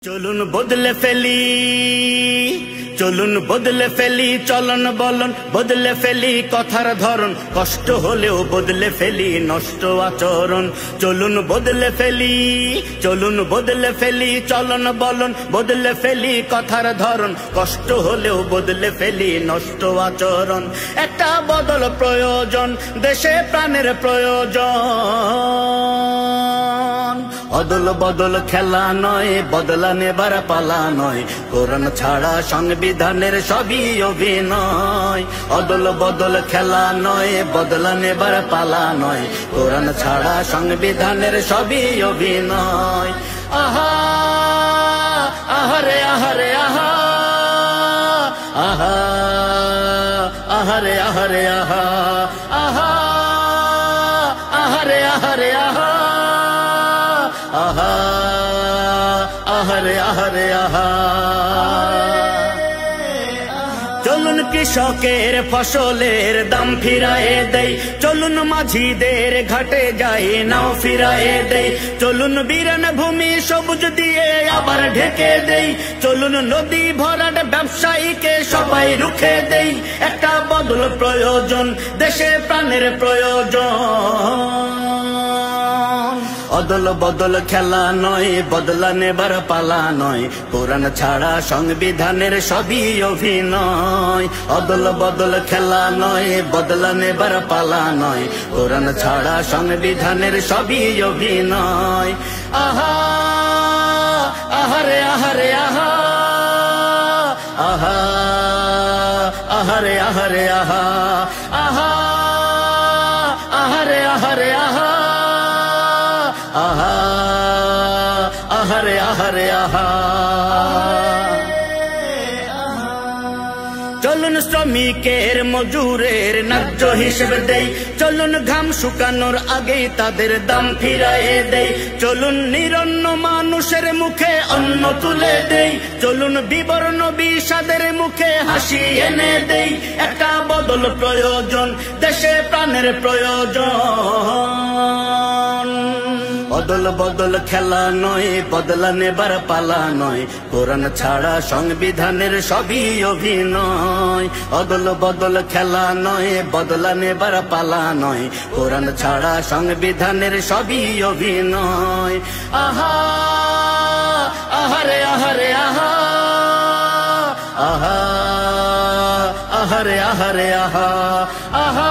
চলুন বদলে ফেলি, চলুন বদলে ফেলি, চলন বলন বদলে ফেলি, কথার ধরন কষ্ট হলেও বদলে ফেলি নষ্ট আচরণ। চলুন বদলে ফেলি, চলুন বদলে ফেলি, চলন বলন বদলে ফেলি, কথার ধরন কষ্ট হলেও বদলে ফেলি নষ্ট আচরণ। একটা বদল প্রয়োজন, দেশে প্রাণের প্রয়োজন। অদল বদল খেলা নয়, বদলা নেবার পালা নয়, কোরআন ছাড়া সংবিধানের সবই অভিনয়। অদল বদল খেলা নয়, বদলা নেবার পালা নয়, কোরআন ছাড়া সংবিধানের সবই অভিনয়। আহা আহারে আহারে আহা, আহা আহারে আহারে আহা, আহা আহারে আহারে আহা, আহা আহারে আহারে আহা। চলুন কৃষকের ফসলের দাম ফিরায়ে দেই, চলুন মাঝিদের ঘাটে যাই নাও ফিরায়ে দেই, চলুন বিরান ভূমি সবুজ দিয়ে আবার ঢেকে দেই, চলুন নদী ভরাট ব্যবসায়ীকে সবাই রুখে দেই। একটা বদল প্রয়োজন, দেশে প্রাণের প্রয়োজন। অদল বদল খেলা নয়, বদলা নেবার পালা নয়, কোরআন ছাড়া সংবিধানের সবই অভিনয়। অদল বদল খেলা নয়, বদলা নেবার পালা নয়, কোরআন ছাড়া সংবিধানের সবই অভিনয়। আহা আহারে আহারে আহা, আহা আহারে আহারে আহা, আহা আহারে আহারে আহা, আহা আহারে আহারে আহা। চলুন শ্রমিকের মজুরের ন্যায্য হিসেব দেই, চলুন ঘাম শুকানোর আগেই তাদের দাম ফিরায়ে দেই, চলুন নিরন্ন মানুষের মুখে অন্ন তুলে দেই, চলুন বিবর্ণ বিষাদের মুখে হাসি এনে দেই। একটা বদল প্রয়োজন, দেশে প্রাণের প্রয়োজন। অদল বদল খেলা নয়, বদলা নেবার পালা নয়, কোরআন ছাড়া সংবিধানের সবই অভিনয়। অদল বদল খেলা নয়, বদলা নেবার পালা নয়, কোরআন ছাড়া সংবিধানের সবই অভিনয়। আহা আহারে আহারে আহা, আহা আহারে আহারে আহা, আহা